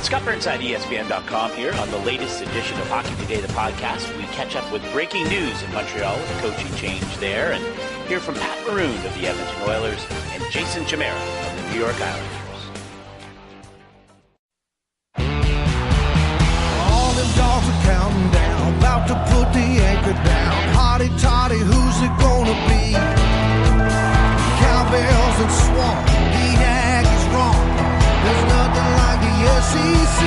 Scott Burnside, ESPN.com here on the latest edition of Hockey Today, the podcast. We catch up with breaking news in Montreal with a coaching change there, and hear from Pat Maroon of the Edmonton Oilers and Jason Chimera of the New York Islanders. All them dogs are counting down, about to put the anchor down. Hotty toddy, who's it gonna be? Cowbells and swamp, the ag is wrong. There's nothing like the SEC.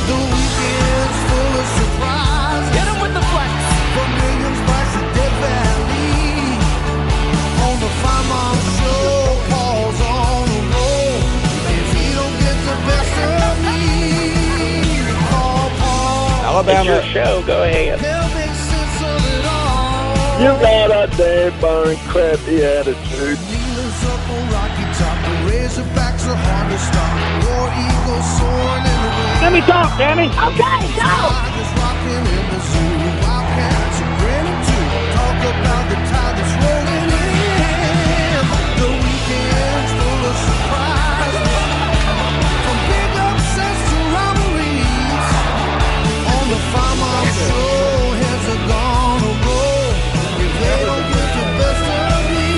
The weekend's full of surprise. Hit him with the flex. From Williams Bryce to Death Valley. On the Finebaum Show, Paul's on the roll. If he don't get the best of me, call Paul. Alabama. It's your show. Go ahead. He'll make sense of it all. You got a damn fine crappy attitude. Kneelers up on Rocky Top. The Razorbacks are hard to stop. War Eagles soaring in the wind. Let me talk, Danny. Okay, go. Tigers rocking in the zoo. Wildcats are grinning too. Talk about the tide that's rolling in. The weekend's full of surprises. From big upsets to robberies. On the Finebaum Show, heads are gonna roll. If they don't get the best of me,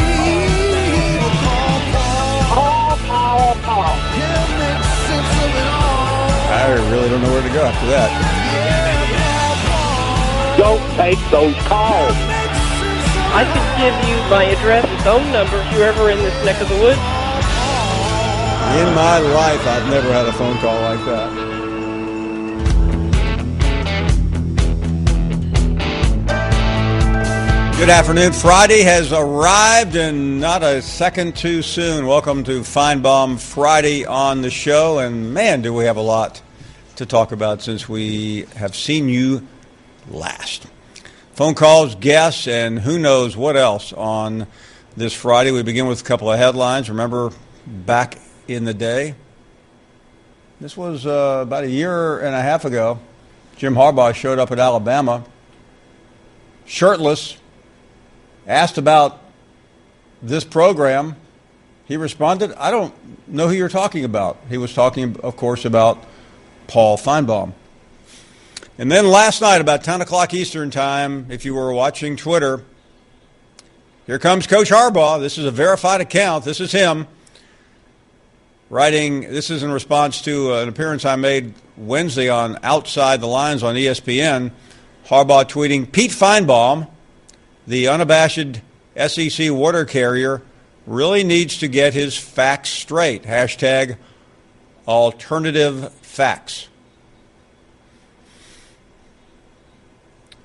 we'll call Paul. He'll make sense of it all. I really don't know where to go after that. Don't take those calls. I could give you my address and phone number if you're ever in this neck of the woods. In my life, I've never had a phone call like that. Good afternoon. Friday has arrived and not a second too soon. Welcome to Finebaum Friday on the show. And man, do we have a lot to talk about since we have seen you last. Phone calls, guests, and who knows what else on this Friday. We begin with a couple of headlines. Remember back in the day, this was about a year and a half ago, Jim Harbaugh showed up at Alabama, shirtless, asked about this program. He responded, I don't know who you're talking about. He was talking, of course, about Paul Finebaum. And then last night, about 10 o'clock Eastern time, if you were watching Twitter, here comes Coach Harbaugh. This is a verified account. This is him writing. This is in response to an appearance I made Wednesday on Outside the Lines on ESPN. Harbaugh tweeting, Pete Finebaum, the unabashed SEC water carrier, really needs to get his facts straight. Hashtag alternative facts.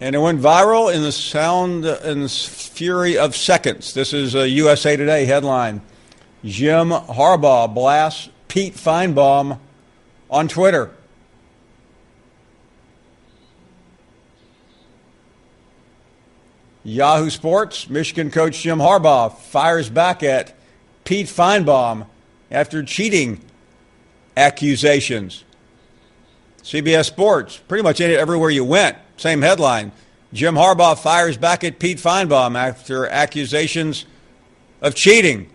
And it went viral in the sound and fury of seconds. This is a USA Today headline. Jim Harbaugh blasts Pete Finebaum on Twitter. Yahoo Sports, Michigan coach Jim Harbaugh fires back at Pete Finebaum after cheating accusations. CBS Sports, pretty much everywhere you went, same headline. Jim Harbaugh fires back at Pete Finebaum after accusations of cheating.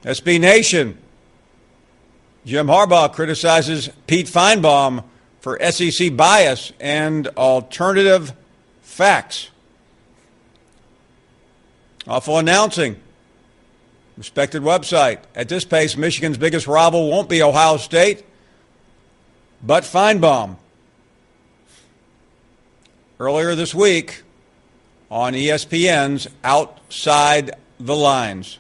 SB Nation, Jim Harbaugh criticizes Pete Finebaum for SEC bias and alternative facts. Awful announcing. Respected website. At this pace, Michigan's biggest rival won't be Ohio State, but Finebaum. Earlier this week on ESPN's Outside the Lines.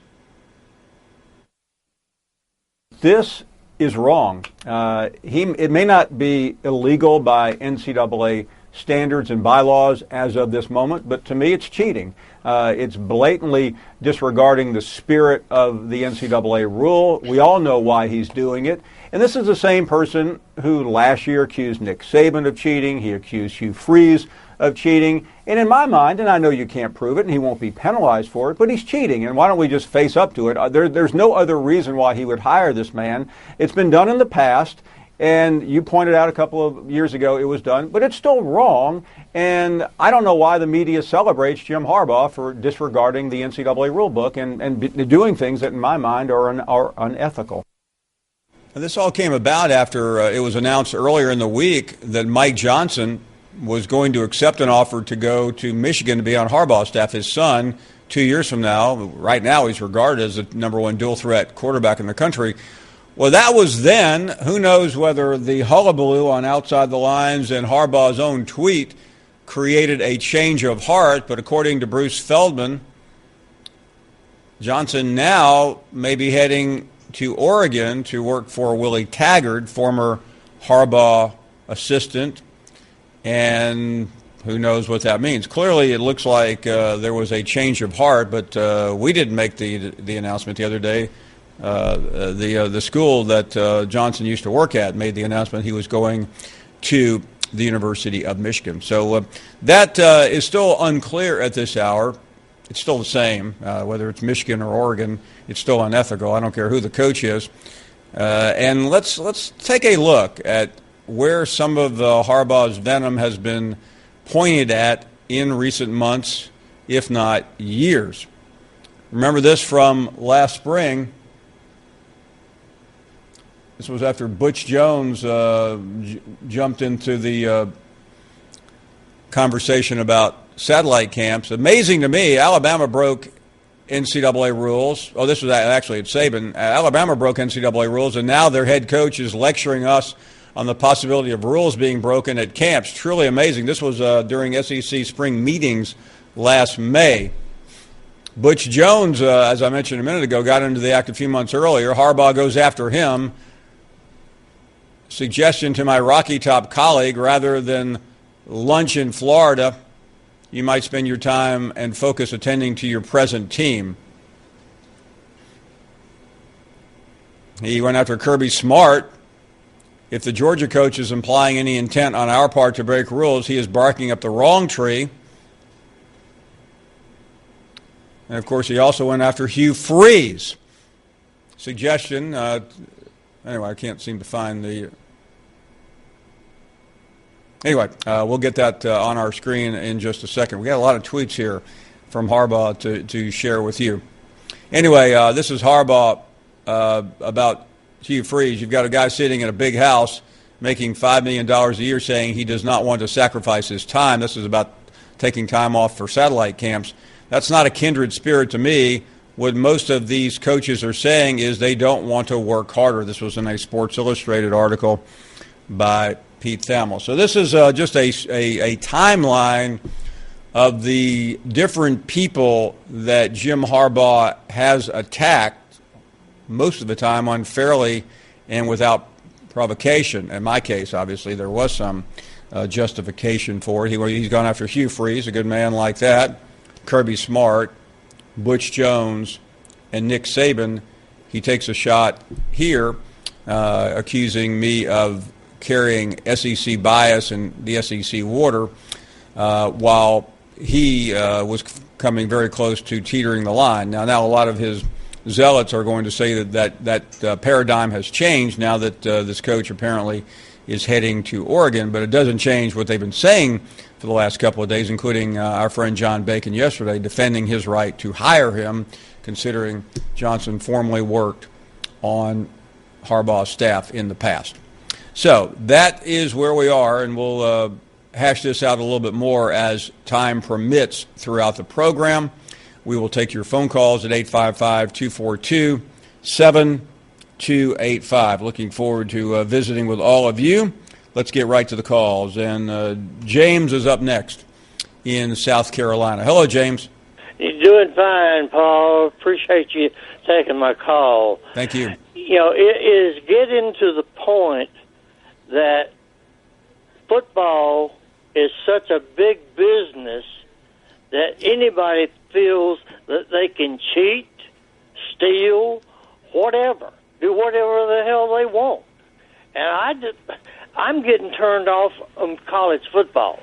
This is wrong. It may not be illegal by NCAA standards and bylaws as of this moment, but to me it's cheating. It's blatantly disregarding the spirit of the NCAA rule. We all know why he's doing it. And this is the same person who last year accused Nick Saban of cheating. He accused Hugh Freeze of cheating. And in my mind, and I know you can't prove it and he won't be penalized for it, but he's cheating. And why don't we just face up to it? There's no other reason why he would hire this man. It's been done in the past. And you pointed out a couple of years ago it was done, but it's still wrong. And I don't know why the media celebrates Jim Harbaugh for disregarding the NCAA rule book and doing things that, in my mind, are unethical. And this all came about after it was announced earlier in the week that Mike Johnson was going to accept an offer to go to Michigan to be on Harbaugh's staff. His son, 2 years from now, right now he's regarded as the number one dual-threat quarterback in the country. Well, that was then. Who knows whether the hullabaloo on Outside the Lines and Harbaugh's own tweet created a change of heart, but according to Bruce Feldman, Johnson now may be heading to Oregon to work for Willie Taggart, former Harbaugh assistant, and who knows what that means. Clearly, it looks like there was a change of heart, but we didn't make the announcement the other day. The school that Johnson used to work at made the announcement he was going to the University of Michigan. So that is still unclear at this hour. It's still the same, whether it's Michigan or Oregon. It's still unethical. I don't care who the coach is. And let's take a look at where some of Harbaugh's venom has been pointed at in recent months, if not years. Remember this from last spring. This was after Butch Jones jumped into the conversation about satellite camps. Amazing to me, Alabama broke NCAA rules. Oh, this was actually at Saban. Alabama broke NCAA rules, and now their head coach is lecturing us on the possibility of rules being broken at camps. Truly amazing. This was during SEC spring meetings last May. Butch Jones, as I mentioned a minute ago, got into the act a few months earlier. Harbaugh goes after him. Suggestion to my Rocky Top colleague, rather than lunch in Florida, you might spend your time and focus attending to your present team. He went after Kirby Smart. If the Georgia coach is implying any intent on our part to break rules, he is barking up the wrong tree. And, of course, he also went after Hugh Freeze. Suggestion, anyway, I can't seem to find the... Anyway, we'll get that on our screen in just a second. We got a lot of tweets here from Harbaugh to share with you. Anyway, this is Harbaugh about Hugh Freeze. You've got a guy sitting in a big house making $5 million a year saying he does not want to sacrifice his time. This is about taking time off for satellite camps. That's not a kindred spirit to me. What most of these coaches are saying is they don't want to work harder. This was in a Sports Illustrated article by Pete Thamel. So this is just a timeline of the different people that Jim Harbaugh has attacked, most of the time unfairly and without provocation. In my case, obviously, there was some justification for it. He's gone after Hugh Freeze, a good man like that, Kirby Smart, Butch Jones, and Nick Saban. He takes a shot here, accusing me of carrying SEC bias and the SEC water, while he was coming very close to teetering the line. Now a lot of his zealots are going to say that paradigm has changed now that this coach apparently is heading to Oregon, but it doesn't change what they've been saying for the last couple of days, including our friend John Bacon yesterday, defending his right to hire him, considering Johnson formerly worked on Harbaugh's staff in the past. So that is where we are, and we'll hash this out a little bit more as time permits throughout the program. We will take your phone calls at 855-242-7285. Looking forward to visiting with all of you. Let's get right to the calls. And James is up next in South Carolina. Hello, James. You're doing fine, Paul. Appreciate you taking my call. Thank you. You know, it is getting to the point that football is such a big business that anybody feels that they can cheat, steal, whatever, do whatever the hell they want. And I'm getting turned off from college football,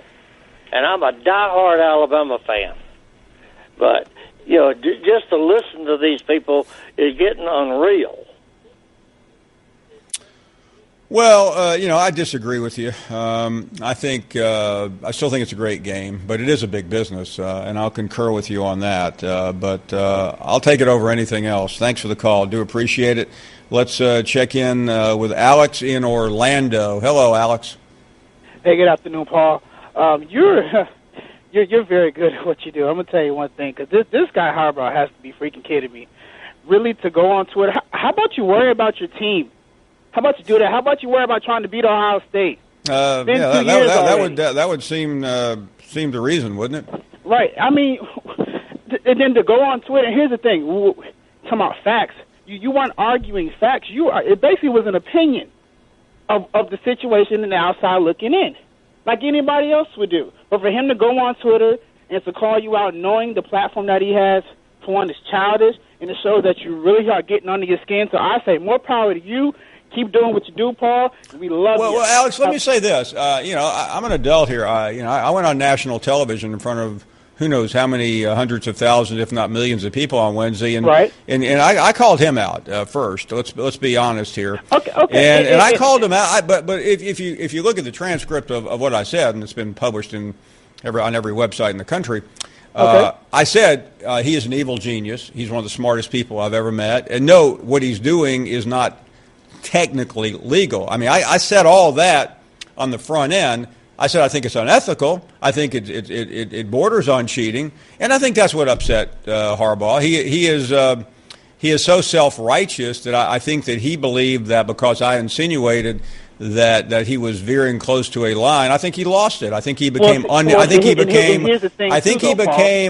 and I'm a diehard Alabama fan. But, you know, just to listen to these people is getting unreal. Well, I disagree with you. I still think it's a great game, but it is a big business, and I'll concur with you on that. But I'll take it over anything else. Thanks for the call. Do appreciate it. Let's check in with Alex in Orlando. Hello, Alex. Hey, good afternoon, Paul. You're very good at what you do. I'm gonna tell you one thing, because this guy Harbaugh has to be freaking kidding me. Really, to go on Twitter? How about you worry about your team? How about you do that? How about you worry about trying to beat Ohio State? That would seem the reason, wouldn't it? Right. I mean, and then to go on Twitter. Here's the thing: talking about facts. You weren't arguing facts. It basically was an opinion of the situation and the outside looking in, like anybody else would do. But for him to go on Twitter and to call you out, knowing the platform that he has, for one, is childish, and it shows that you really are getting under your skin. So I say, more power to you. Keep doing what you do, Paul. We love you. Well, Alex, let me say this. I'm an adult here. I went on national television in front of who knows how many hundreds of thousands, if not millions, of people on Wednesday, and right. and I called him out first. Let's be honest here. Okay. And I called him out. But if you look at the transcript of what I said, and it's been published on every website in the country. I said he is an evil genius. He's one of the smartest people I've ever met. And no, what he's doing is not technically legal. I mean, I said all that on the front end. I said I think it's unethical. I think it borders on cheating, and I think that's what upset Harbaugh. He is so self-righteous that I think that he believed that because I insinuated that he was veering close to a line, I think he lost it. I think he became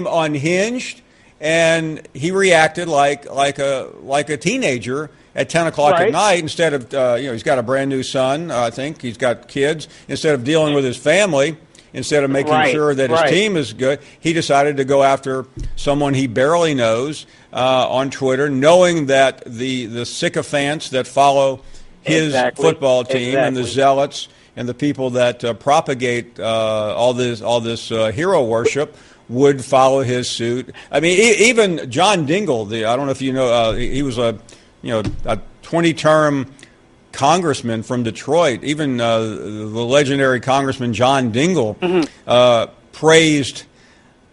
unhinged, and he reacted like a teenager at 10 o'clock at night. Instead of he's got a brand new son. I think he's got kids. Instead of dealing with his family, instead of making sure that his team is good, he decided to go after someone he barely knows on Twitter, knowing that the sycophants that follow his football team and the zealots and the people that propagate all this hero worship would follow his suit. I mean, even John Dingell, I don't know if you know, he was a 20-term congressman from Detroit. Even the legendary Congressman John Dingell praised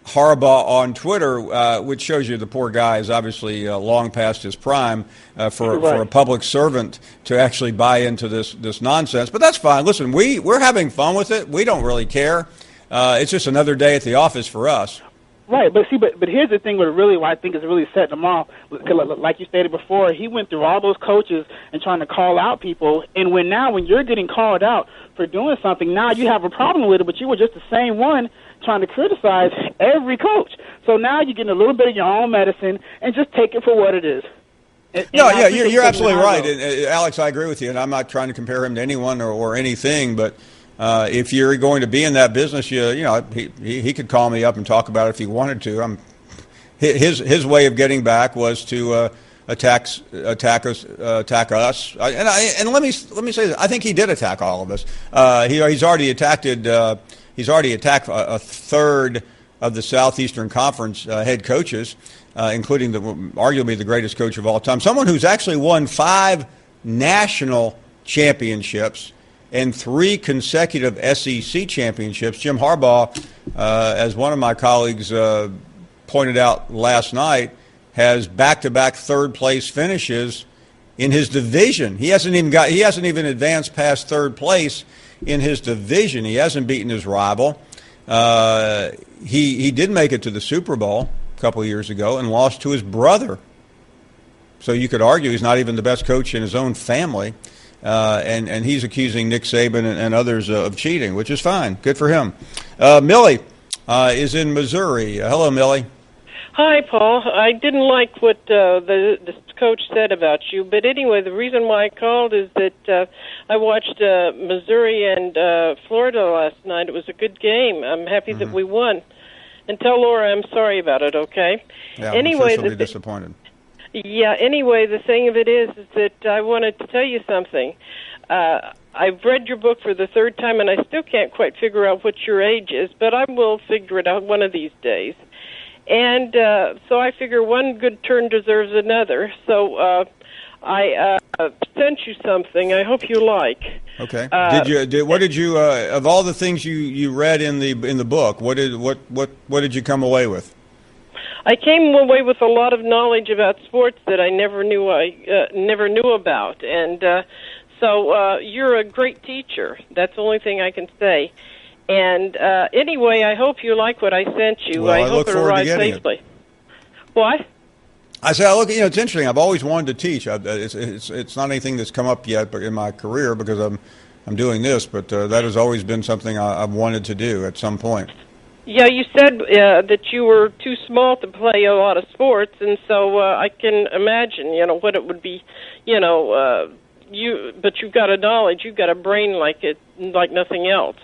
Harbaugh on Twitter, which shows you the poor guy is obviously long past his prime for a public servant to actually buy into this nonsense. But that's fine. Listen, we're having fun with it. We don't really care. It's just another day at the office for us. Right, but here's the thing what I think is really setting them off. Like you stated before, he went through all those coaches and trying to call out people, and when you're getting called out for doing something, now you have a problem with it, but you were just the same one trying to criticize every coach. So now you're getting a little bit of your own medicine and just take it for what it is. You're absolutely right. And, Alex, I agree with you, and I'm not trying to compare him to anyone or anything, but if you're going to be in that business, he could call me up and talk about it if he wanted to. His way of getting back was to attack us. And let me say this: I think he did attack all of us. He's already attacked a third of the Southeastern Conference head coaches, including arguably the greatest coach of all time, someone who's actually won 5 national championships and 3 consecutive SEC championships. Jim Harbaugh, as one of my colleagues pointed out last night, has back-to-back third-place finishes in his division. He hasn't even advanced past third place in his division. He hasn't beaten his rival. He did make it to the Super Bowl a couple of years ago and lost to his brother. So you could argue he's not even the best coach in his own family. And he's accusing Nick Saban and others of cheating, which is fine. Good for him. Millie is in Missouri. Hello, Millie. Hi, Paul. I didn't like what the coach said about you, but anyway, the reason why I called is that I watched Missouri and Florida last night. It was a good game. I'm happy that we won. And tell Laura I'm sorry about it, okay? Yeah, anyway, I'm sure she'll be disappointed. Yeah, anyway, the thing of it is that I wanted to tell you something. I've read your book for the 3rd time, and I still can't quite figure out what your age is, but I will figure it out one of these days. And so I figure one good turn deserves another. So I sent you something. I hope you like. Okay. What did you of all the things you read in the book? What did you come away with? I came away with a lot of knowledge about sports that I never knew about, and so you're a great teacher. That's the only thing I can say. And anyway, I hope you like what I sent you. Well, I hope look forward to arrives getting safely. it. What? I say, it's interesting. I've always wanted to teach. It's not anything that's come up yet, but in my career because I'm doing this. But that has always been something I've wanted to do at some point. Yeah, you said that you were too small to play a lot of sports, and so I can imagine, what it would be, but you've got a knowledge, you've got a brain like nothing else,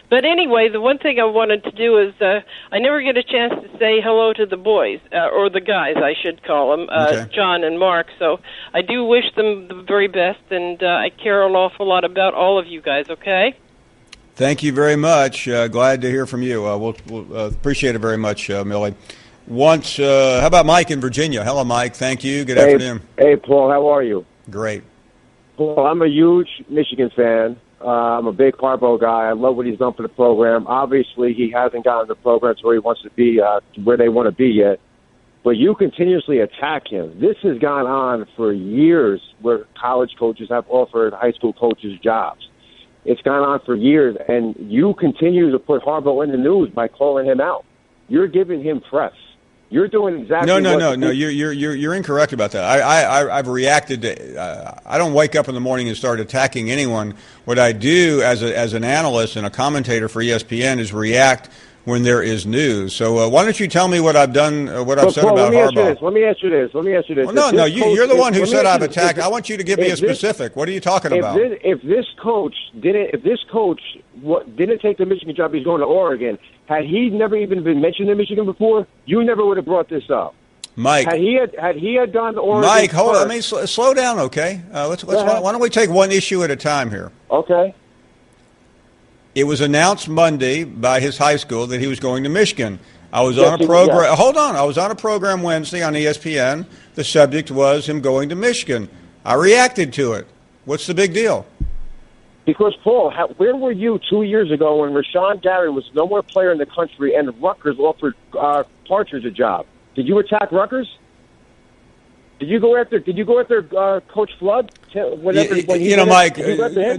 But anyway, the one thing I wanted to do is I never get a chance to say hello to the boys, or the guys, I should call them, Okay. John and Mark. So I do wish them the very best, and I care an awful lot about all of you guys, okay? Thank you very much. Glad to hear from you. We'll appreciate it very much, Millie. How about Mike in Virginia? Hello, Mike. Thank you. Good afternoon. Hey, Paul, how are you? Great. Paul, I'm a huge Michigan fan. I'm a big Harbaugh guy. I love what he's done for the program. Obviously, he hasn't gotten the program to where he wants to be, where they want to be yet. But you continuously attack him. This has gone on for years where college coaches have offered high school coaches jobs. It's gone on for years, and you continue to put Harbaugh in the news by calling him out. You're giving him press. You're doing exactly No. You're incorrect about that. I've reacted to. I don't wake up in the morning and start attacking anyone. What I do as an analyst and a commentator for ESPN is react when there is news. So why don't you tell me what I've done, what I've said about Harbaugh? Let me ask you this. Well, you're the one who said I've attacked. I want you to give me a specific. What are you talking about? If this coach didn't take the Michigan job, he's going to Oregon. Had he never even been mentioned in Michigan before, you never would have brought this up. Mike, had he gone to Oregon, Mike, hold on. I mean, slow down, okay? Why don't we take one issue at a time here? Okay. It was announced Monday by his high school that he was going to Michigan. I was on a program. Yeah. Hold on. I was on a program Wednesday on ESPN. The subject was him going to Michigan. I reacted to it. What's the big deal? Because, Paul, where were you 2 years ago when Rashawn Gary was no more player in the country and Rutgers offered Partridge a job? Did you attack Rutgers? Did you go after Coach Flood? Mike,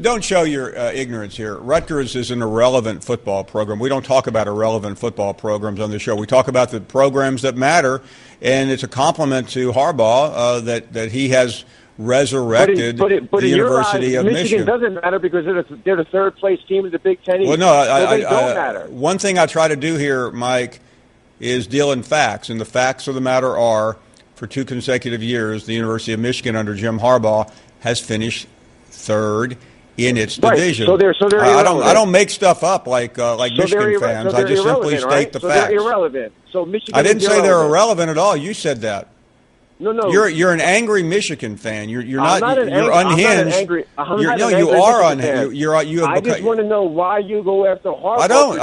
don't show your ignorance here. Rutgers is an irrelevant football program. We don't talk about irrelevant football programs on the show. We talk about the programs that matter, and it's a compliment to Harbaugh that he has resurrected the University of Michigan. Michigan doesn't matter because they're the third place team in the Big Ten East. Well, no, they don't matter. One thing I try to do here, Mike, is deal in facts, and the facts of the matter are, for 2 consecutive years, the University of Michigan under Jim Harbaugh has finished third in its division. So they're irrelevant. I don't make stuff up like Michigan fans. I just simply state the facts. They're irrelevant. So Michigan. I didn't say they're irrelevant at all. You said that. No. You're an angry Michigan fan. You're not. You're unhinged. I'm not an angry. You are unhinged. I just want to know why you go after Harbaugh. I don't.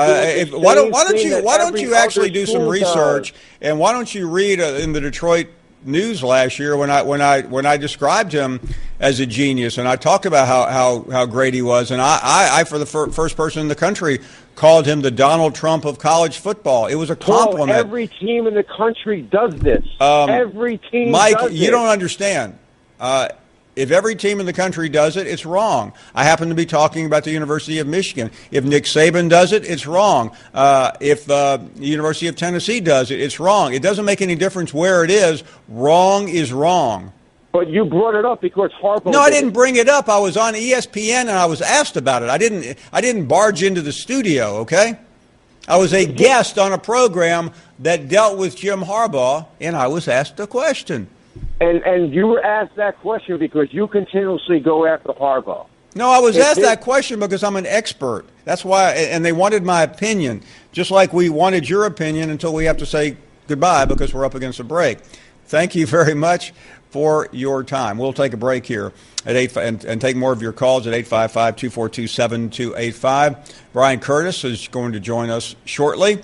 Why don't you actually do some research, and why don't you read in the Detroit News last year when I described him as a genius and I talked about how great he was, and I for the first person in the country called him the Donald Trump of college football. It was a compliment. Every team in the country does this. Every team Mike, does you don't understand. If every team in the country does it, it's wrong. I happen to be talking about the University of Michigan. If Nick Saban does it, it's wrong. If the University of Tennessee does it, it's wrong. It doesn't make any difference where it is. Wrong is wrong. But you brought it up because Harbaugh. No, I didn't bring it up. I was on ESPN and I was asked about it. I didn't barge into the studio, okay? I was a guest on a program that dealt with Jim Harbaugh, and I was asked a question. And you were asked that question because you continuously go after Harbaugh. No, I was asked that question because I'm an expert. That's why, and they wanted my opinion, just like we wanted your opinion until we have to say goodbye because we're up against a break. Thank you very much for your time. We'll take a break here at 8 and take more of your calls at 855-242-7285. Brian Curtis is going to join us shortly.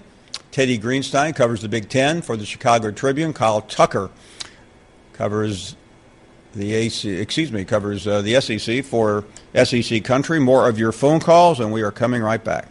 Teddy Greenstein covers the Big Ten for the Chicago Tribune. Kyle Tucker covers covers the SEC for SEC Country. More of your phone calls, and we are coming right back.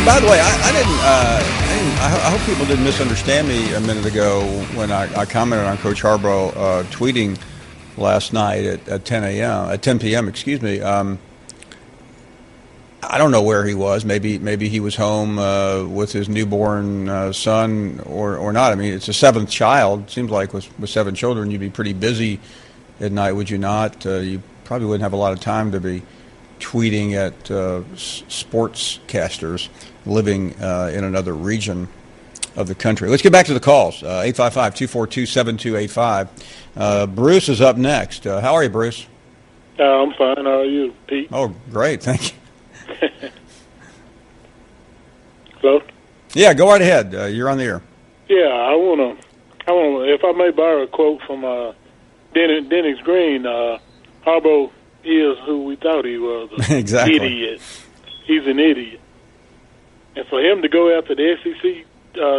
By the way, I hope people didn't misunderstand me a minute ago when I commented on Coach Harbaugh tweeting last night at 10 p.m. Excuse me. I don't know where he was. Maybe he was home with his newborn son or not. I mean, it's a seventh child. Seems like with 7 children, you'd be pretty busy at night, would you not? You probably wouldn't have a lot of time to be tweeting at sportscasters living in another region of the country. Let's get back to the calls. 855-242-7285. Bruce is up next. How are you, Bruce? I'm fine. How are you, Pete? Oh, great. Thank you. Hello? Yeah, go right ahead. You're on the air. Yeah, I wanna, if I may borrow a quote from Dennis Green, Harbaugh is who we thought he was. Exactly. Idiot. He's an idiot. And for him to go after the SEC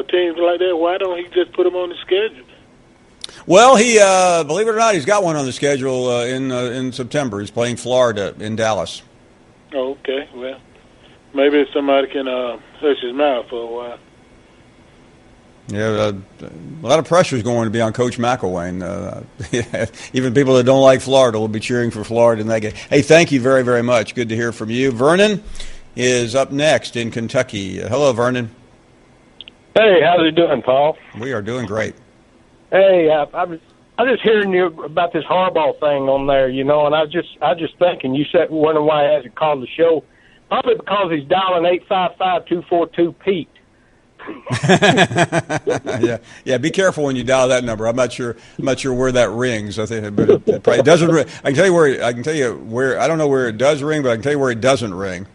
teams like that, why don't he just put them on the schedule? Well, he believe it or not, he's got one on the schedule in September. He's playing Florida in Dallas. Oh, okay. Well, maybe somebody can hush his mouth for a while. Yeah, a lot of pressure is going to be on Coach McElwain. Even people that don't like Florida will be cheering for Florida in that game. Hey, thank you very, very much. Good to hear from you. Vernon is up next in Kentucky. Hello, Vernon. Hey, how's it doing, Paul? We are doing great. Hey, I was just hearing you about this Harbaugh thing on there, and I was just thinking, you said wondering why he hasn't called the show. Probably because he's dialing 855-242-PETE. Yeah. Be careful when you dial that number. I'm not sure where that rings. I think, but it probably doesn't ring. I can tell you where. I don't know where it does ring, but I can tell you where it doesn't ring.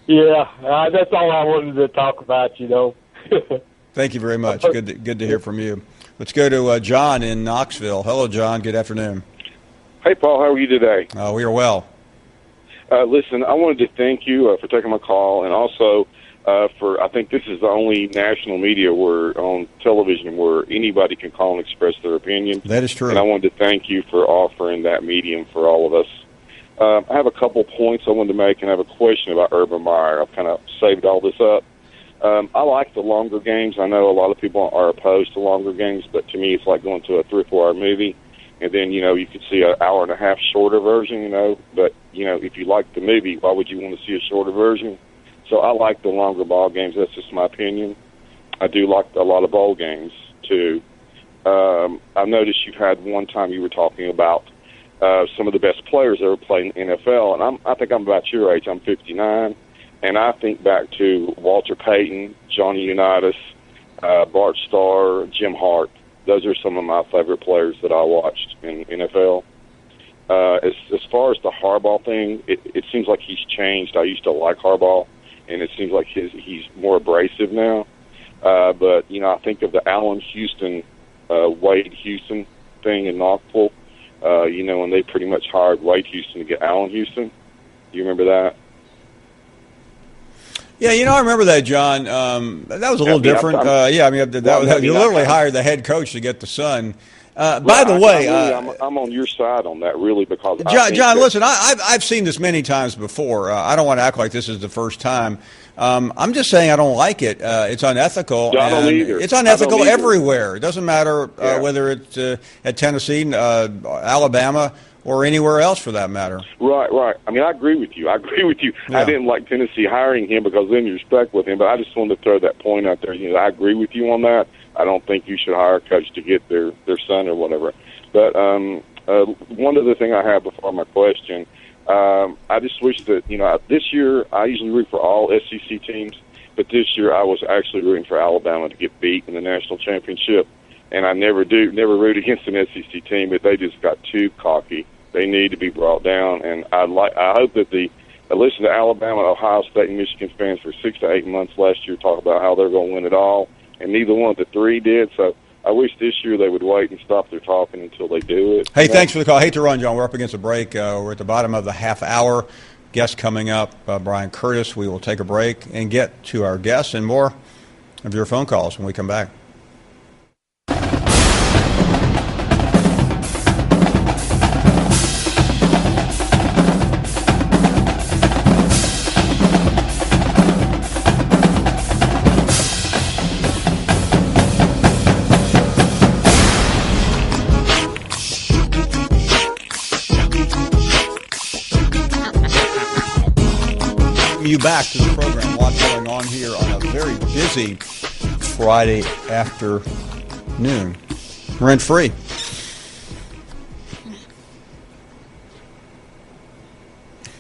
Yeah, that's all I wanted to talk about. Thank you very much. Good to hear from you. Let's go to John in Knoxville. Hello, John. Good afternoon. Hey, Paul. How are you today? We are well. Listen, I wanted to thank you for taking my call, and also I think this is the only national media on television where anybody can call and express their opinion. That is true. And I wanted to thank you for offering that medium for all of us. I have a couple points I wanted to make, and I have a question about Urban Meyer. I've kind of saved all this up. I like the longer games. I know a lot of people are opposed to longer games, but to me it's like going to a 3 or 4 hour movie. And then, you could see an hour and a half shorter version, But, if you like the movie, why would you want to see a shorter version? So I like the longer ball games. That's just my opinion. I do like a lot of bowl games, too. I've noticed you've had one time you were talking about some of the best players ever played in the NFL. And I think I'm about your age. I'm 59. And I think back to Walter Payton, Johnny Unitas, Bart Starr, Jim Hart. Those are some of my favorite players that I watched in NFL. As far as the Harbaugh thing, it seems like he's changed. I used to like Harbaugh, and it seems like he's more abrasive now. But, I think of the Allen Houston, Wade Houston thing in Knoxville, when they pretty much hired Wade Houston to get Allen Houston. Do you remember that? Yeah, I remember that, John. That was a little different. You literally hired the head coach to get the son. By the way, I'm on your side on that, really, because John, listen, I've seen this many times before. I don't want to act like this is the first time. I'm just saying I don't like it. It's unethical. I don't either. It's unethical everywhere. It doesn't matter whether it's at Tennessee, Alabama, or anywhere else for that matter. Right. I mean, I agree with you. Yeah. I didn't like Tennessee hiring him because of any respect with him, but I just wanted to throw that point out there. I agree with you on that. I don't think you should hire a coach to get their son or whatever. But one other thing I have before my question, I just wish that, this year I usually root for all SEC teams, but this year I was actually rooting for Alabama to get beat in the national championship. And I never root against an SEC team, but they just got too cocky. They need to be brought down, and I hope that the I listened to Alabama, Ohio State, and Michigan fans for 6 to 8 months last year talk about how they're going to win it all, and neither one of the three did. So I wish this year they would wait and stop their talking until they do it. Hey, thanks for the call. I hate to run, John. We're up against a break. We're at the bottom of the half hour. Guest coming up, Brian Curtis. We will take a break and get to our guests and more of your phone calls when we come back. You back to the program. What's going on here on a very busy Friday afternoon? Rent-free.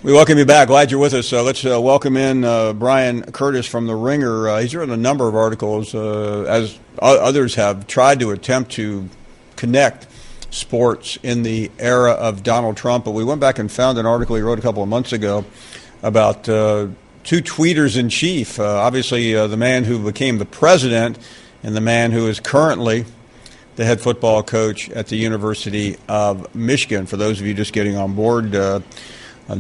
We welcome you back. Glad you're with us. Let's welcome in Brian Curtis from The Ringer. He's written a number of articles, as others have tried to attempt to connect sports in the era of Donald Trump. But we went back and found an article he wrote a couple of months ago about two tweeters in chief, obviously the man who became the president and the man who is currently the head football coach at the University of Michigan. For those of you just getting on board,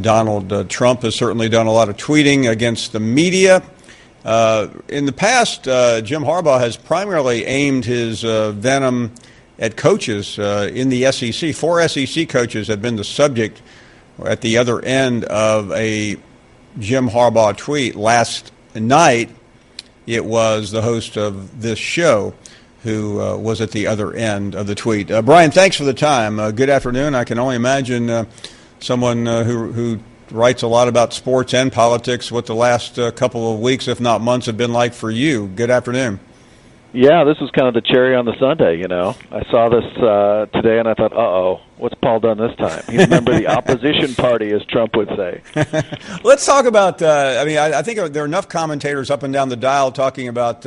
Donald Trump has certainly done a lot of tweeting against the media. In the past, Jim Harbaugh has primarily aimed his venom at coaches in the SEC. 4 SEC coaches have been the subject at the other end of a Jim Harbaugh tweet. Last night, it was the host of this show who was at the other end of the tweet. Brian, thanks for the time. Good afternoon. I can only imagine someone who writes a lot about sports and politics what the last couple of weeks, if not months, have been like for you. Good afternoon. Yeah, this was kind of the cherry on the sundae, you know. I saw this today, and I thought, uh-oh, what's Paul done this time? He's a member of the opposition party, as Trump would say. Let's talk about, I think there are enough commentators up and down the dial talking about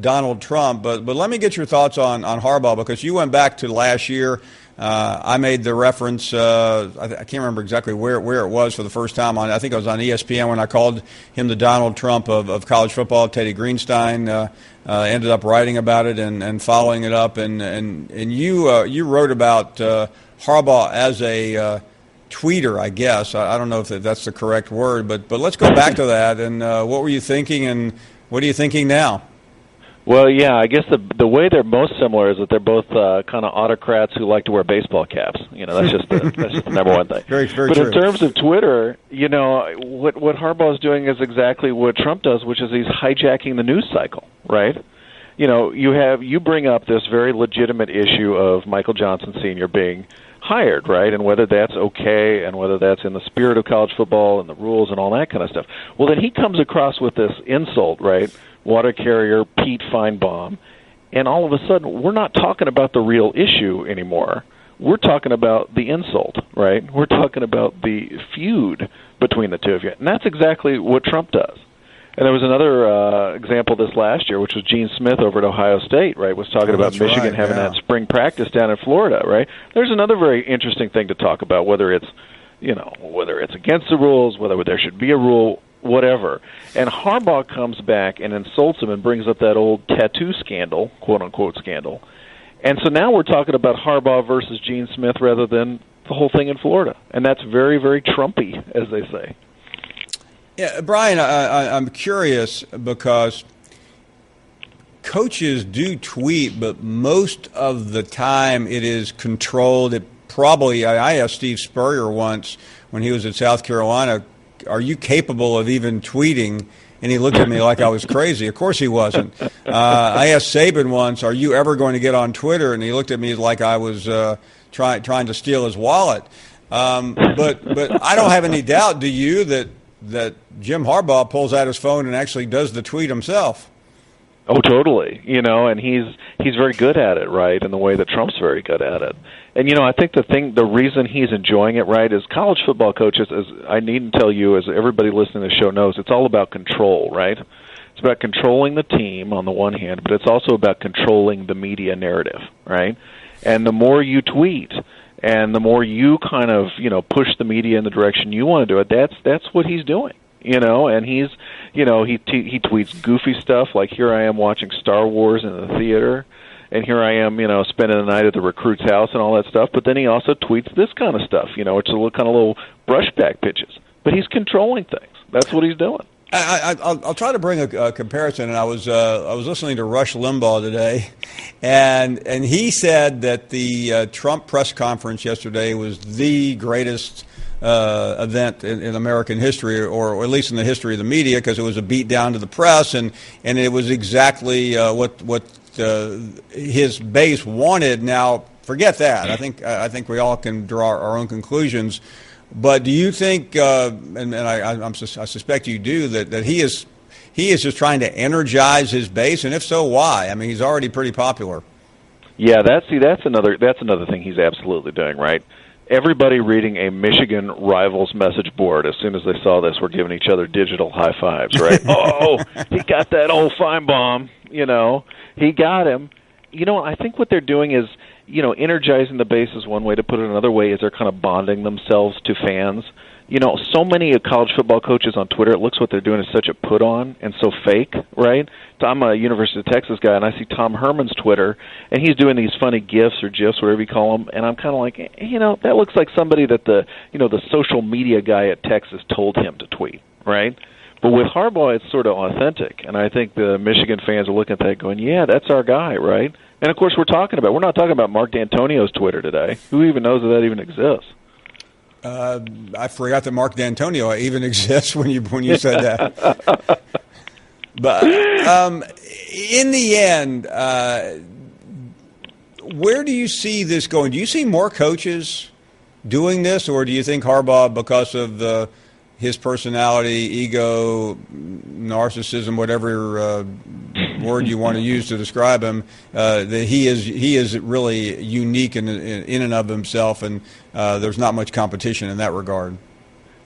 Donald Trump, but let me get your thoughts on Harbaugh, because you went back to last year. I made the reference, I can't remember exactly where it was for the first time. I think it was on ESPN when I called him the Donald Trump of college football. Teddy Greenstein ended up writing about it and following it up. And you wrote about Harbaugh as a tweeter, I guess. I don't know if that's the correct word, but let's go back to that. And what were you thinking, and what are you thinking now? Well, yeah, I guess the way they're most similar is that they're both kind of autocrats who like to wear baseball caps. You know, that's just the number one thing. Very but true. In terms of Twitter, you know, what Harbaugh's doing is exactly what Trump does, which is he's hijacking the news cycle, right? You know, you bring up this very legitimate issue of Michael Johnson Sr. being hired, right, and whether that's okay and whether that's in the spirit of college football and the rules and all that kind of stuff. Well, then he comes across with this insult, right? Water carrier Pete Finebaum, and all of a sudden we're not talking about the real issue anymore. We're talking about the insult, right? We're talking about the feud between the two of you, and that's exactly what Trump does. And there was another example this last year, which was Gene Smith over at Ohio State, right, was talking about Michigan having that spring practice down in Florida, right? There's another very interesting thing to talk about, whether it's against the rules, whether there should be a rule, whatever. And Harbaugh comes back and insults him and brings up that old tattoo scandal, quote-unquote scandal. And so now we're talking about Harbaugh versus Gene Smith rather than the whole thing in Florida. And that's very, very Trumpy, as they say. Yeah, Brian, I'm curious because coaches do tweet, but most of the time it is controlled. I asked Steve Spurrier once when he was at South Carolina, are you capable of even tweeting? And he looked at me like I was crazy. Of course he wasn't. I asked Saban once, are you ever going to get on Twitter? And he looked at me like I was trying to steal his wallet. But I don't have any doubt, do you, that Jim Harbaugh pulls out his phone and actually does the tweet himself? Oh, totally. You know, and he's very good at it, right, in the way that Trump's very good at it. And, you know, I think the reason he's enjoying it, right, is college football coaches, as I needn't tell you, as everybody listening to the show knows, it's all about control, right? It's about controlling the team on the one hand, but it's also about controlling the media narrative, right? And the more you tweet And the more you kind of, push the media in the direction you want to do it, that's what he's doing. And he's, he tweets goofy stuff like, here I am watching Star Wars in the theater, and here I am, spending the night at the recruit's house and all that stuff. But then he also tweets this kind of stuff, it's a little brushback pitches. But he's controlling things. That's what he's doing. I'll try to bring a comparison. And I was listening to Rush Limbaugh today, and he said that the Trump press conference yesterday was the greatest event in American history, or at least in the history of the media, because it was a beat down to the press, and it was exactly what his base wanted. Now, forget that. I think we all can draw our own conclusions. But do you think, I suspect you do, that he is just trying to energize his base, and if so, why? I mean, he's already pretty popular. Yeah, that's another thing he's absolutely doing, right? Everybody reading a Michigan Rivals message board as soon as they saw this were giving each other digital high fives, right? Oh, he got that old Finebaum, he got him. I think what they're doing is, energizing the base is one way to put it. Another way is they're kind of bonding themselves to fans. So many college football coaches on Twitter, it looks what they're doing is such a put-on and so fake, right? So I'm a University of Texas guy, and I see Tom Herman's Twitter, and he's doing these funny GIFs or GIFs, whatever you call them, and I'm kind of like, that looks like somebody that the social media guy at Texas told him to tweet, right? But with Harbaugh, it's sort of authentic, and I think the Michigan fans are looking at that going, yeah, that's our guy, right? And, of course, we're not talking about Mark D'Antonio's Twitter today. Who even knows that even exists? I forgot that Mark D'Antonio even exists when you said that. But in the end, where do you see this going? Do you see more coaches doing this, or do you think Harbaugh, because of his personality, ego, narcissism, whatever word you want to use to describe him, that he is really unique in and of himself, and there's not much competition in that regard?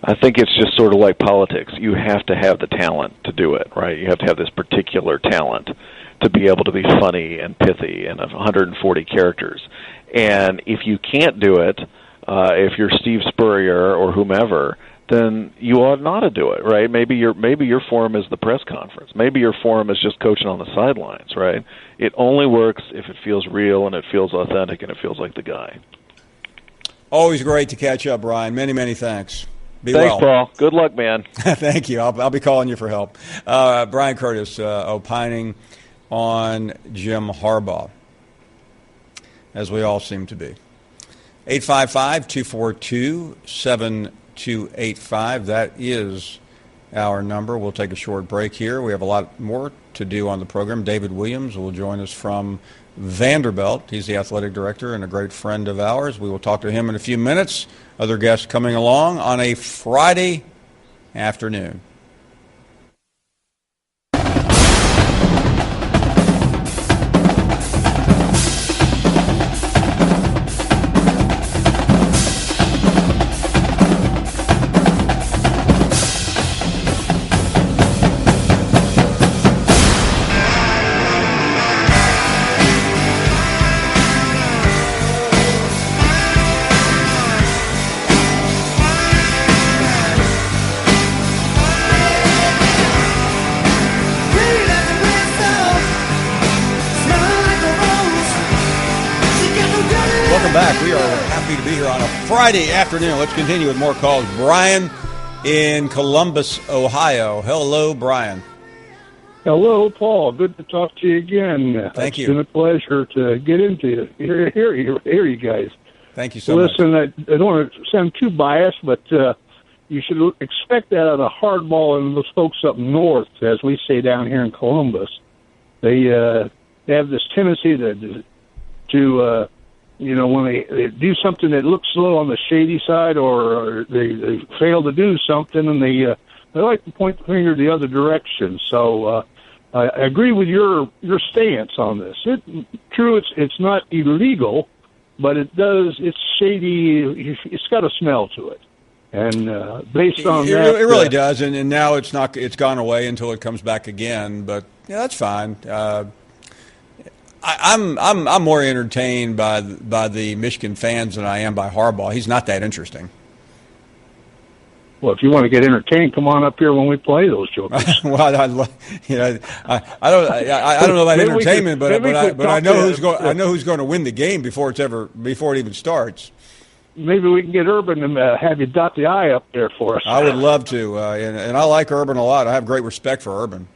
I think it's just sort of like politics. You have to have the talent to do it, right? You have to have this particular talent to be able to be funny and pithy and of 140 characters. And if you can't do it, if you're Steve Spurrier or whomever, then you ought not to do it, right? Maybe your forum is the press conference. Maybe your forum is just coaching on the sidelines, right? It only works if it feels real and it feels authentic and it feels like the guy. Always great to catch up, Brian. Many, many thanks. Thanks, well. Paul. Good luck, man. Thank you. I'll be calling you for help. Brian Curtis opining on Jim Harbaugh, as we all seem to be. 855-242-7285. That is our number. We'll take a short break here. We have a lot more to do on the program. David Williams will join us from Vanderbilt. He's the athletic director and a great friend of ours. We will talk to him in a few minutes. Other guests coming along on a Friday afternoon. Back. We are happy to be here on a Friday afternoon. Let's continue with more calls. Brian in Columbus, Ohio. Hello, Brian. Hello, Paul. Good to talk to you again. Thank you. It's been a pleasure to get into hear you guys. Thank you so much. Listen, I don't want to sound too biased, but you should expect that out of Hardball and those folks up north, as we say down here in Columbus. They have this tendency to when they do something that looks a little on the shady side, or they fail to do something, and they like to point the finger the other direction. So I agree with your stance on this. It's not illegal, but it's shady. It's got a smell to it, and based on that, it really does. And now it's gone away until it comes back again. But yeah, that's fine. I'm more entertained by the Michigan fans than I am by Harbaugh. He's not that interesting. Well, if you want to get entertained, come on up here when we play those jokers. Well, I don't know about entertainment, but I know who's going to win the game before it even starts. Maybe we can get Urban and have you dot the I up there for us. I would love to, and I like Urban a lot. I have great respect for Urban.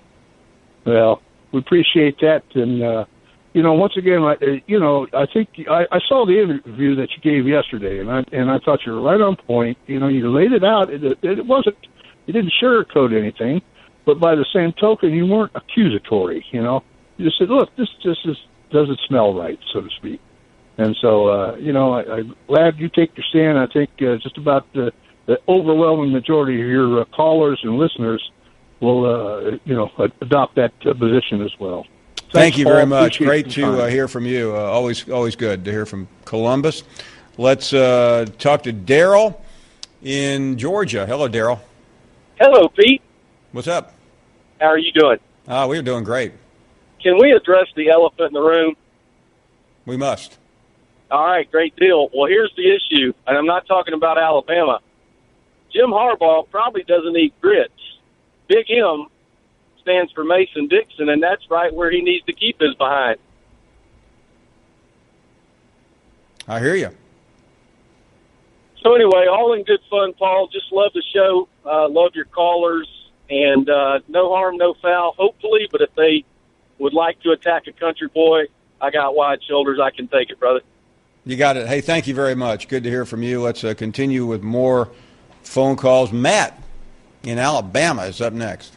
Well, we appreciate that, and once again, I think I saw the interview that you gave yesterday, and I thought you were right on point. You laid it out. It wasn't, you didn't sugarcoat anything, but by the same token, you weren't accusatory. You just said, look, this doesn't smell right, so to speak. And so, I'm glad you take your stand. I think just about the overwhelming majority of your callers and listeners will, adopt that position as well. Thank you very much. Great to hear from you. Always good to hear from Columbus. Let's talk to Daryl in Georgia. Hello, Daryl. Hello, Pete. What's up? How are you doing? We're doing great. Can we address the elephant in the room? We must. All right, great deal. Well, here's the issue, and I'm not talking about Alabama. Jim Harbaugh probably doesn't eat grits. Big M stands for Mason Dixon, and that's right where he needs to keep his behind. I hear you. So anyway, all in good fun, Paul. Just love the show. Love your callers, and no harm, no foul, hopefully. But if they would like to attack a country boy, I got wide shoulders. I can take it, brother. You got it. Hey, thank you very much. Good to hear from you. Let's continue with more phone calls. Matt in Alabama is up next.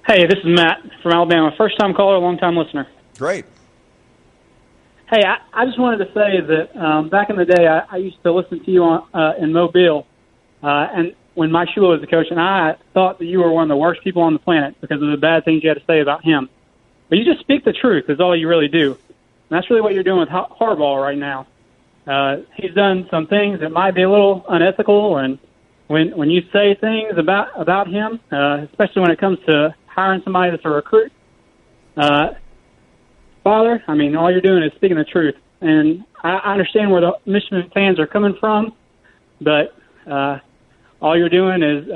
Hey, this is Matt from Alabama. First-time caller, long-time listener. Great. Hey, I just wanted to say that back in the day, I used to listen to you in Mobile, and when Mike Shula was the coach, and I thought that you were one of the worst people on the planet because of the bad things you had to say about him. But you just speak the truth is all you really do. And that's really what you're doing with Harbaugh right now. He's done some things that might be a little unethical, and when you say things about him, especially when it comes to hiring somebody that's a recruit, Father, I mean, all you're doing is speaking the truth. And I understand where the Michigan fans are coming from, but all you're doing is,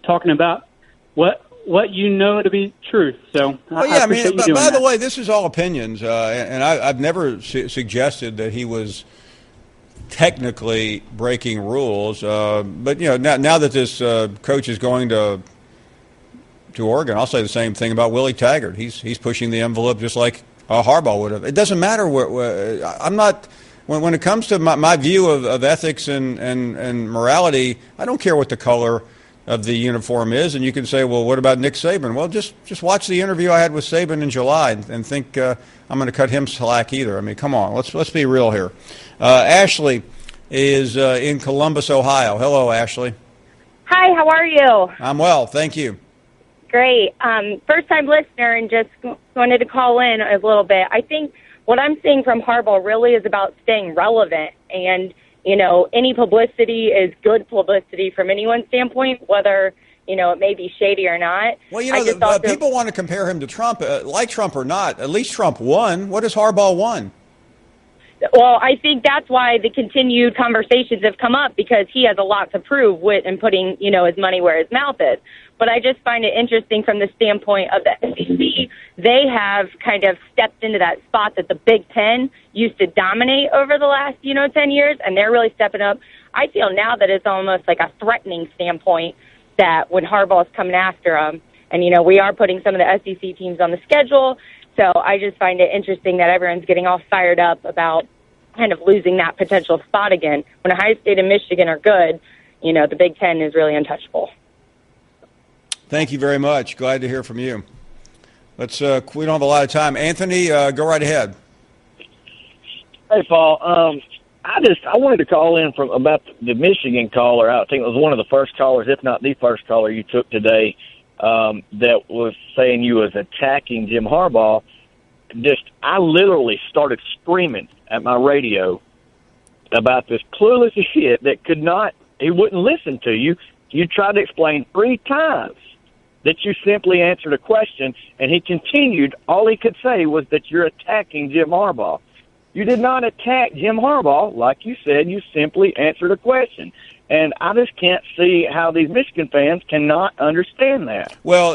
talking about what you know to be truth. So, I appreciate you doing by the that. way, this is all opinions, and I've never suggested that he was technically breaking rules. But now that this coach is going to Oregon, I'll say the same thing about Willie Taggart. He's pushing the envelope just like Harbaugh would have. It doesn't matter where I'm not. When it comes to my view of ethics and morality, I don't care what the color of the uniform is. And you can say, well, what about Nick Saban? Well, just watch the interview I had with Saban in July and think I'm going to cut him slack either. I mean, come on, let's be real here. Ashley is in Columbus, Ohio. Hello, Ashley. Hi, how are you? I'm well, thank you. Great. First-time listener, and just wanted to call in a little bit. I think what I'm seeing from Harbaugh really is about staying relevant. And, any publicity is good publicity from anyone's standpoint, whether, it may be shady or not. Well, people want to compare him to Trump, like Trump or not. At least Trump won. What has Harbaugh won? Well, I think that's why the continued conversations have come up, because he has a lot to prove with and putting, his money where his mouth is. But I just find it interesting from the standpoint of the SEC. They have kind of stepped into that spot that the Big Ten used to dominate over the last, 10 years, and they're really stepping up. I feel now that it's almost like a threatening standpoint that when Harbaugh's coming after them, and, we are putting some of the SEC teams on the schedule. So I just find it interesting that everyone's getting all fired up about kind of losing that potential spot again. When Ohio State and Michigan are good, the Big Ten is really untouchable. Thank you very much. Glad to hear from you. Let's. We don't have a lot of time. Anthony, go right ahead. Hey, Paul. I wanted to call in about the Michigan caller. I think it was one of the first callers, if not the first caller you took today, that was saying you was attacking Jim Harbaugh. I literally started screaming at my radio about this clueless shit that he wouldn't listen to you. You tried to explain 3 times that you simply answered a question, and he continued. All he could say was that you're attacking Jim Harbaugh. You did not attack Jim Harbaugh. Like you said, you simply answered a question. And I just can't see how these Michigan fans cannot understand that. Well,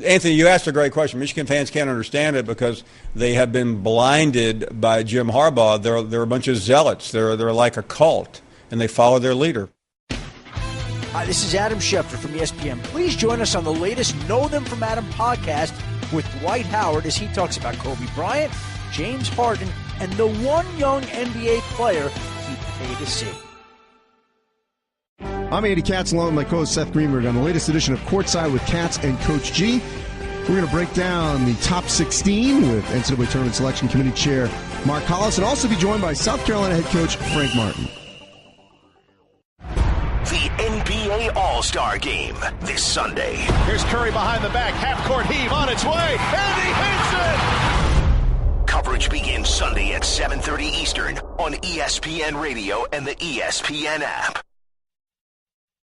Anthony, you asked a great question. Michigan fans can't understand it because they have been blinded by Jim Harbaugh. They're a bunch of zealots. They're like a cult, and they follow their leader. Hi, this is Adam Schefter from ESPN. Please join us on the latest Know Them From Adam podcast with Dwight Howard as he talks about Kobe Bryant, James Harden, and the one young NBA player he'd pay to see. I'm Andy Katz along with my co-host Seth Greenberg on the latest edition of Courtside with Katz and Coach G. We're going to break down the top 16 with NCAA Tournament Selection Committee Chair Mark Hollis and also be joined by South Carolina head coach Frank Martin. The NBA All-Star Game this Sunday. Here's Curry behind the back, half-court heave on its way, and he hits it! Coverage begins Sunday at 7:30 Eastern on ESPN Radio and the ESPN app.